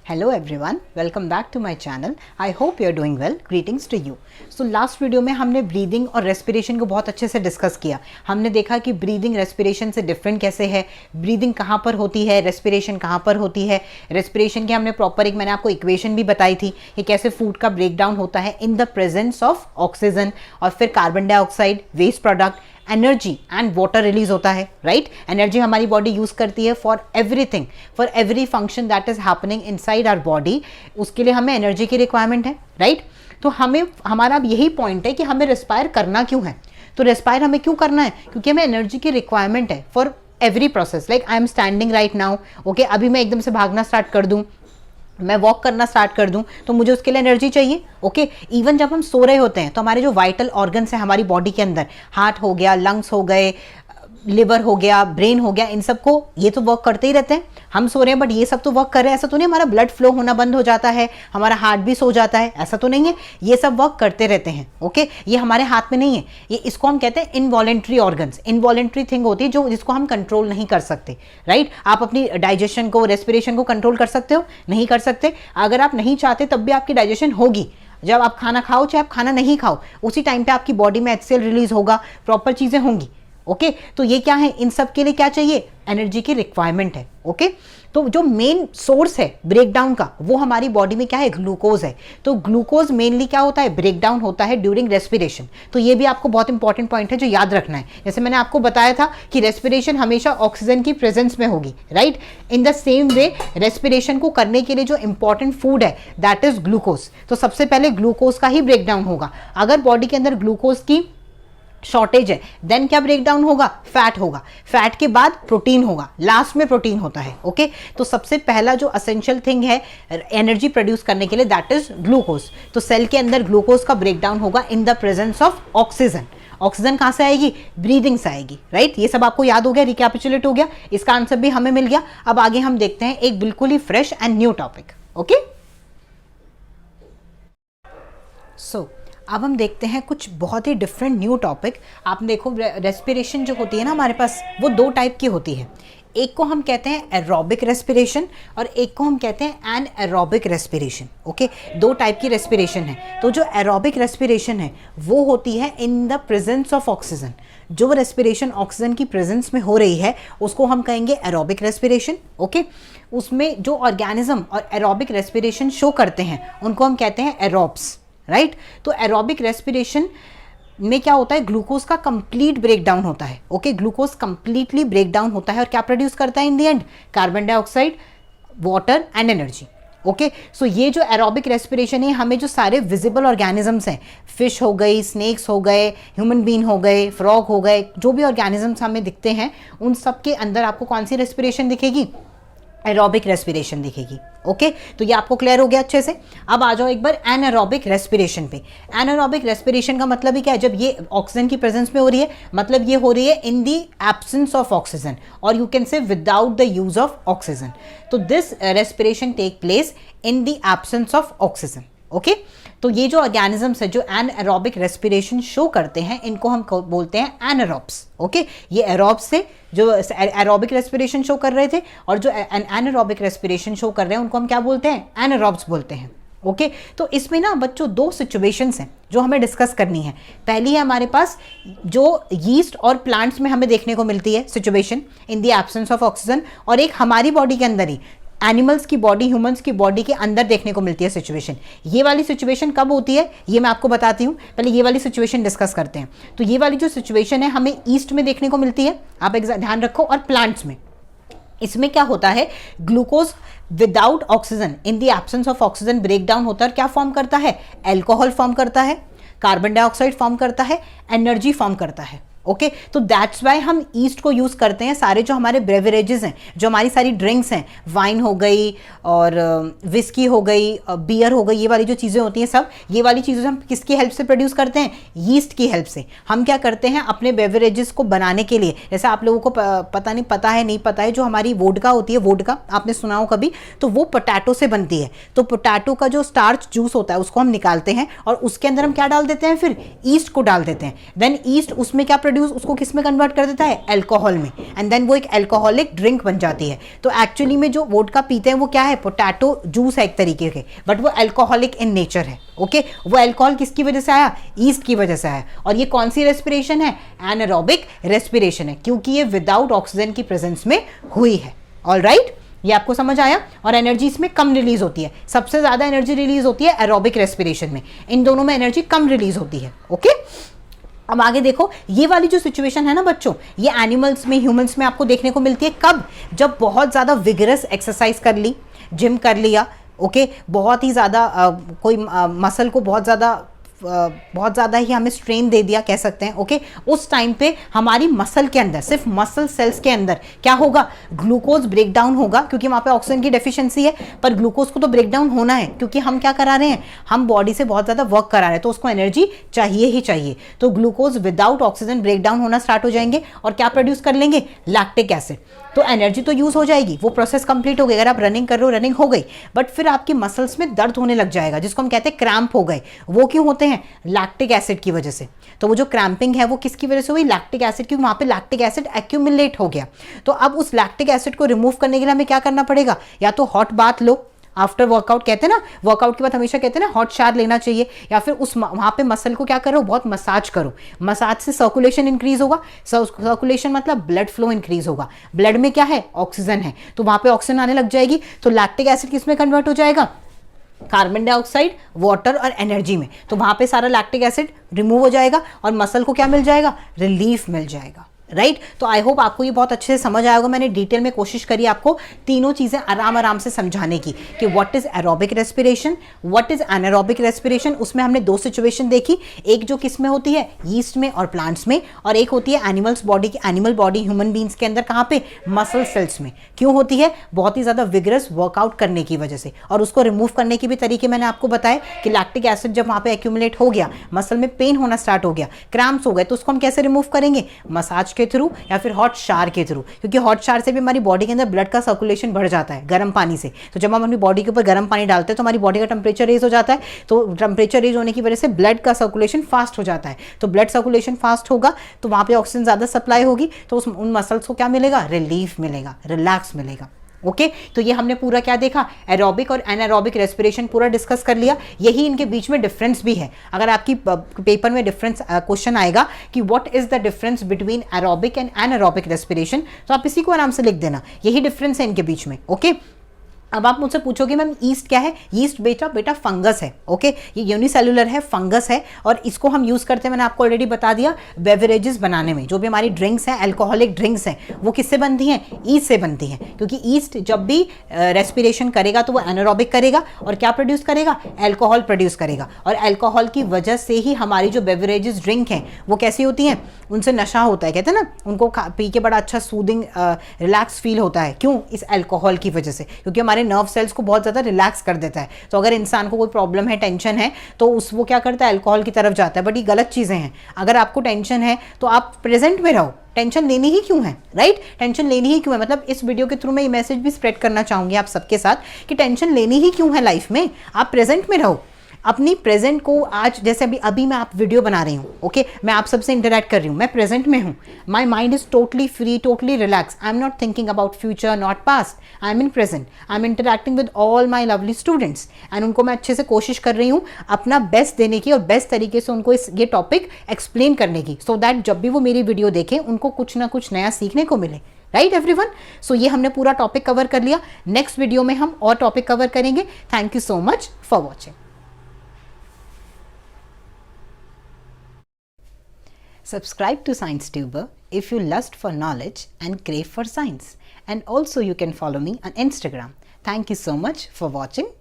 Hello everyone, welcome back to my channel. I hope you are doing well. Greetings to you. So last video में हमने breathing और respiration को बहुत अच्छे से डिस्कस किया. हमने देखा कि ब्रीदिंग रेस्पिरेशन से डिफरेंट कैसे है, ब्रीदिंग कहाँ पर होती है, रेस्पिरेशन कहाँ पर होती है. रेस्पिरेशन की हमने प्रॉपर मैंने आपको इक्वेशन भी बताई थी कि कैसे फूड का ब्रेक डाउन होता है in the presence of oxygen और फिर carbon dioxide, waste product, energy and water release होता है. राइट, एनर्जी हमारी बॉडी यूज करती है for everything, for every function that is happening inside our body. उसके लिए हमें एनर्जी की रिक्वायरमेंट है. राइट, तो हमें हमारा यही पॉइंट है कि हमें रेस्पायर करना क्यों है. तो रेस्पायर हमें क्यों करना है, क्योंकि हमें एनर्जी की रिक्वायरमेंट है for every process. Like I am standing right now. Okay, अभी मैं एकदम से भागना स्टार्ट कर दूं, मैं वॉक करना स्टार्ट कर दूं, तो मुझे उसके लिए एनर्जी चाहिए. ओके, इवन जब हम सो रहे होते हैं तो हमारे जो वाइटल ऑर्गन्स हैं हमारी बॉडी के अंदर, हार्ट हो गया, लंग्स हो गए, लिवर हो गया, ब्रेन हो गया, इन सबको ये तो वर्क करते ही रहते हैं. हम सो रहे हैं बट ये सब तो वर्क कर रहे हैं. ऐसा तो नहीं हमारा ब्लड फ्लो होना बंद हो जाता है, हमारा हार्ट भी सो जाता है, ऐसा तो नहीं है. ये सब वर्क करते रहते हैं. ओके, ये हमारे हाथ में नहीं है. ये इसको हम कहते हैं इनवॉलेंट्री ऑर्गन्स. इनवॉलेंट्री थिंग होती है जो जिसको हम कंट्रोल नहीं कर सकते. राइट, आप अपनी डाइजेशन को, रेस्पिरेशन को कंट्रोल कर सकते हो? नहीं कर सकते. अगर आप नहीं चाहते तब भी आपकी डाइजेशन होगी. जब आप खाना खाओ चाहे आप खाना नहीं खाओ, उसी टाइम पे आपकी बॉडी में HCl रिलीज होगा, प्रॉपर चीजें होंगी. ओके, तो ये क्या है, इन सब के लिए क्या चाहिए, एनर्जी की रिक्वायरमेंट है. ओके, तो जो मेन सोर्स है ब्रेकडाउन का वो हमारी बॉडी में क्या है, ग्लूकोज है. तो ग्लूकोज मेनली क्या होता है, ब्रेकडाउन होता है ड्यूरिंग रेस्पिरेशन. तो ये भी आपको बहुत इंपॉर्टेंट पॉइंट है जो याद रखना है. जैसे मैंने आपको बताया था कि रेस्पिरेशन हमेशा ऑक्सीजन की प्रेजेंस में होगी. Right, in the same way respiration को करने के लिए जो इंपॉर्टेंट फूड है दैट इज ग्लूकोज. तो सबसे पहले ग्लूकोज का ही ब्रेकडाउन होगा. अगर बॉडी के अंदर ग्लूकोज की शॉर्टेज है देन क्या ब्रेक डाउन होगा, फैट होगा. फैट के बाद प्रोटीन होगा, लास्ट में प्रोटीन होता है. ओके, तो सबसे पहला जो असेंशियल थिंग है एनर्जी प्रोड्यूस करने के लिए दैट इज ग्लूकोज. तो सेल के अंदर ग्लूकोज का ब्रेक डाउन होगा इन the presence of oxygen. Oxygen कहां से आएगी, ब्रीदिंग से आएगी. राइट, ये सब आपको याद हो गया, रिकैपिचुलेट हो गया, इसका आंसर भी हमें मिल गया. अब आगे हम देखते हैं एक बिल्कुल ही fresh and new topic. Okay, so अब हम देखते हैं कुछ बहुत ही डिफरेंट न्यू टॉपिक. आप देखो, रेस्पिरेशन जो होती है ना हमारे पास, वो दो टाइप की होती है. एक को हम कहते हैं एरोबिक रेस्पिरेशन और एक को हम कहते हैं एनएरोबिक रेस्पिरेशन. ओके, दो टाइप की रेस्पिरेशन है. तो जो एरोबिक रेस्पिरेशन है वो होती है in the presence of oxygen. जो रेस्पिरेशन ऑक्सीजन की प्रेजेंस में हो रही है उसको हम कहेंगे एरोबिक रेस्पिरेशन. ओके, उसमें जो ऑर्गेनिज्म और एरोबिक रेस्पिरेशन शो करते हैं उनको हम कहते हैं एरोब्स. राइट, तो एरोबिक रेस्पिरेशन में क्या होता है, ग्लूकोज का कंप्लीट ब्रेक डाउन होता है. Okay, glucose completely break down होता है और क्या प्रोड्यूस करता है in the end, carbon dioxide, water and energy. Okay, so ये जो एरोबिक रेस्पिरेशन है हमें जो सारे विजिबल ऑर्गेनिजम्स हैं, फिश हो गई, स्नेक्स हो गए, ह्यूमन बीन हो गए, फ्रॉग हो गए, जो भी ऑर्गेनिजम्स हमें दिखते हैं उन सब के अंदर आपको कौन सी रेस्पिरेशन दिखेगी, एरोबिक रेस्पिरेशन दिखेगी. ओके, तो ये आपको क्लियर हो गया अच्छे से. अब आ जाओ एक बार एनएरोबिक रेस्पिरेशन पे. एनएरोबिक रेस्पिरेशन का मतलब ही क्या है, जब ये ऑक्सीजन की प्रेजेंस में हो रही है, मतलब ये हो रही है in the absence of oxygen और you can say without the use of oxygen. तो this respiration take place in the absence of oxygen. Okay, तो ये जो ऑर्गेनिजम्स है जो एनएरोबिक रेस्पिरेशन शो करते हैं इनको हम बोलते हैं एनारोब्स. ओके, ये एरोब्स से जो एरोबिक रेस्पिरेशन शो कर रहे थे और जो एनारोबिक रेस्पिरेशन शो कर रहे हैं उनको हम क्या बोलते हैं, एनारोब्स बोलते हैं. ओके, तो इसमें ना बच्चों दो सिचुएशंस हैं जो हमें डिस्कस करनी है. पहली है हमारे पास जो यीस्ट और प्लांट्स में हमें देखने को मिलती है situation in the absence of oxygen, और एक हमारी बॉडी के अंदर ही एनिमल्स की बॉडी, ह्यूमंस की बॉडी के अंदर देखने को मिलती है सिचुएशन. ये वाली सिचुएशन कब होती है ये मैं आपको बताती हूँ. पहले ये वाली सिचुएशन डिस्कस करते हैं. तो ये वाली जो सिचुएशन है हमें ईस्ट में देखने को मिलती है, आप ध्यान रखो, और प्लांट्स में. इसमें क्या होता है, glucose without oxygen in the absence of oxygen break down होता है और क्या फॉर्म करता है, एल्कोहल फॉर्म करता है, कार्बन डाइऑक्साइड फॉर्म करता है, एनर्जी फॉर्म करता है. ओके, तो दैट्स वाई हम ईस्ट को यूज़ करते हैं. सारे जो हमारे ब्रेवरेजेस हैं, जो हमारी सारी ड्रिंक्स हैं, वाइन हो गई और विस्की हो गई, बियर हो गई, ये वाली जो चीज़ें होती हैं सब, ये वाली चीज़ें हम किसकी हेल्प से प्रोड्यूस करते हैं, यीस्ट की हेल्प से. हम क्या करते हैं अपने ब्रेवरेजेस को बनाने के लिए, जैसे आप लोगों को पता है जो हमारी वोडका होती है, वोडका आपने सुना हो कभी, तो वो पोटैटो से बनती है. तो पोटैटो का जो स्टार्च जूस होता है उसको हम निकालते हैं और उसके अंदर हम क्या डाल देते हैं, फिर ईस्ट को डाल देते हैं. देन ईस्ट उसमें क्या प्रोड्यूस उसको किस में कन्वर्ट कर देता है, अल्कोहल में, एंड देन वो एक अल्कोहलिक ड्रिंक बन जाती है। तो एक्चुअली में जो वोडका पीते हैं वो क्या है, पोटैटो जूस है एक तरीके के, बट वो अल्कोहलिक इन नेचर है। ओके, वो अल्कोहल किसकी वजह से आया, ईस्ट की वजह से आया। और ये कौन सी रेस्पिरेशन है, एनारोबिक रेस्पिरेशन है, क्योंकि ये विदाउट ऑक्सीजन की प्रेजेंस में हुई है। ऑलराइट, ये आपको समझ आया। और एनर्जी इसमें कम रिलीज होती है, सबसे ज्यादा एनर्जी रिलीज होती है एरोबिक रेस्पिरेशन में, इन दोनों में एनर्जी कम रिलीज होती है। ओके, अब आगे देखो, ये वाली जो सिचुएशन है ना बच्चों, ये एनिमल्स में, ह्यूमंस में आपको देखने को मिलती है कब, जब बहुत ज्यादा विगरस एक्सरसाइज कर ली, जिम कर लिया, ओके, बहुत ही ज्यादा कोई मसल को बहुत ज़्यादा ही हमें स्ट्रेन दे दिया कह सकते हैं। ओके, उस टाइम पे हमारी मसल के अंदर, सिर्फ मसल सेल्स के अंदर क्या होगा, ग्लूकोज ब्रेक डाउन होगा, क्योंकि वहाँ पे ऑक्सीजन की डेफिशिएंसी है, पर ग्लूकोज को तो ब्रेक डाउन होना है, क्योंकि हम क्या करा रहे हैं, हम बॉडी से बहुत ज़्यादा वर्क करा रहे हैं, तो उसको एनर्जी चाहिए ही चाहिए। तो glucose without oxygen break down होना स्टार्ट हो जाएंगे और क्या प्रोड्यूस कर लेंगे, लैक्टिक एसिड। तो एनर्जी तो यूज हो जाएगी, वो प्रोसेस कंप्लीट हो गई। अगर आप रनिंग कर रहे हो, रनिंग हो गई, बट फिर आपकी मसल्स में दर्द होने लग जाएगा, जिसको हम कहते हैं क्रैम्प हो गए। वो क्यों होते हैं, लैक्टिक एसिड की वजह से। तो वो जो क्रैम्पिंग है वो किसकी वजह से हुई, लैक्टिक एसिड, क्योंकि वहां पे लैक्टिक एसिड एक्यूमुलेट हो गया। तो अब उस लैक्टिक एसिड को रिमूव करने के लिए हमें क्या करना पड़ेगा, या तो हॉट बाथ लो, आफ्टर वर्कआउट कहते हैं ना, वर्कआउट के बाद हमेशा कहते हैं ना हॉट शावर लेना चाहिए, या फिर उस वहां पे मसल को क्या करो, बहुत मसाज करो। मसाज से सर्कुलेशन इंक्रीज होगा, सर्कुलेशन मतलब ब्लड फ्लो इंक्रीज होगा। ब्लड में क्या है, ऑक्सीजन है, तो वहां पे ऑक्सीजन आने लग जाएगी, तो लैक्टिक एसिड किस में कन्वर्ट हो जाएगा, कार्बन डाइऑक्साइड, वाटर और एनर्जी में। तो वहां पे सारा लैक्टिक एसिड रिमूव हो जाएगा और मसल को क्या मिल जाएगा, रिलीफ मिल जाएगा। राइट, तो आई होप आपको ये बहुत अच्छे से समझ आया होगा। मैंने डिटेल में कोशिश करी आपको तीनों चीजें आराम से समझाने की कि what is aerobic respiration, what is anaerobic respiration. उसमें हमने दो सिचुएशन देखी, एक जो किस में होती है, यीस्ट में और प्लांट्स में, और एक होती है एनिमल्स बॉडी की, एनिमल बॉडी ह्यूमन बींग्स के अंदर, कहाँ पे, मसल सेल्स में। क्यों होती है, बहुत ही ज्यादा विगरस वर्कआउट करने की वजह से। और उसको रिमूव करने के भी तरीके मैंने आपको बताए कि लैक्टिक एसिड जब वहां पे एक्यूमुलेट हो गया, मसल में पेन होना स्टार्ट हो गया, क्रैम्प्स हो गए, तो उसको हम कैसे रिमूव करेंगे, मसाज के थ्रू या फिर हॉट शावर के थ्रू, क्योंकि हॉट शावर से भी हमारी बॉडी के अंदर ब्लड का सर्कुलेशन बढ़ जाता है गर्म पानी से। तो जब हम अपनी बॉडी के ऊपर गर्म पानी डालते हैं तो हमारी बॉडी का टेम्परेचर रेज हो जाता है, तो टेम्परेचर रेज होने की वजह से ब्लड का सर्कुलेशन फास्ट हो जाता है। तो ब्लड सर्कुलेशन फास्ट होगा तो वहां पे ऑक्सीजन ज्यादा सप्लाई होगी, तो उन मसल्स को क्या मिलेगा, रिलीफ मिलेगा, रिलैक्स मिलेगा। ओके, तो ये हमने पूरा क्या देखा, एरोबिक और एनारोबिक रेस्पिरेशन पूरा डिस्कस कर लिया। यही इनके बीच में डिफरेंस भी है। अगर आपकी पेपर में डिफरेंस क्वेश्चन आएगा कि what is the difference between aerobic and anaerobic respiration, तो आप इसी को आराम से लिख देना, यही डिफरेंस है इनके बीच में। ओके, अब आप मुझसे पूछोगे मैम ईस्ट क्या है, ईस्ट बेटा फंगस है। ओके, ये यूनिसेलुलर है, फंगस है, और इसको हम यूज करते हैं, मैंने आपको ऑलरेडी बता दिया, बेवरेजेस बनाने में। जो भी हमारी ड्रिंक्स हैं, अल्कोहलिक ड्रिंक्स हैं, वो किससे बनती हैं, ईस्ट से बनती हैं, क्योंकि ईस्ट जब भी रेस्पिरेशन करेगा तो वो एनारोबिक करेगा और क्या प्रोड्यूस करेगा, अल्कोहल प्रोड्यूस करेगा। और अल्कोहल की वजह से ही हमारी जो बेवरेजेस ड्रिंक हैं वो कैसी होती हैं, उनसे नशा होता है, कहते हैं ना, उनको पी के बड़ा अच्छा सूदिंग रिलैक्स फील होता है। क्यों, इस अल्कोहल की वजह से, क्योंकि हमारे नर्व सेल्स को बहुत ज़्यादा रिलैक्स कर देता है। तो अगर इंसान को कोई प्रॉब्लम है, टेंशन है, तो वो क्या करता है, अल्कोहल की तरफ जाता है। बट ये गलत चीज़ें हैं। अगर आपको टेंशन है तो आप प्रेजेंट में रहो, टेंशन लेनी ही क्यों है, राइट, टेंशन लेनी ही क्यों है। मतलब इस वीडियो के थ्रू मैं ये मैसेज भी स्प्रेड करना चाहूँगी आप सबके साथ कि टेंशन लेनी ही क्यों है लाइफ में, आप प्रेजेंट में रहो। अपनी प्रेजेंट को आज, जैसे अभी मैं आप वीडियो बना रही हूँ, ओके, मैं आप सबसे इंटरेक्ट कर रही हूँ, मैं प्रेजेंट में हूँ, my mind is totally free, totally relax, I am not thinking about future, not past, I am in present, I am interacting with all my lovely students, and उनको मैं अच्छे से कोशिश कर रही हूँ अपना बेस्ट देने की और बेस्ट तरीके से उनको ये टॉपिक एक्सप्लेन करने की, सो दैट जब भी वो मेरी वीडियो देखें उनको कुछ ना कुछ नया सीखने को मिले। राइट एवरीवन, सो ये हमने पूरा टॉपिक कवर कर लिया। नेक्स्ट वीडियो में हम और टॉपिक कवर करेंगे। Thank you so much for watching. Subscribe to ScienceTuber if you lust for knowledge and crave for science. And also you can follow me on Instagram. Thank you so much for watching.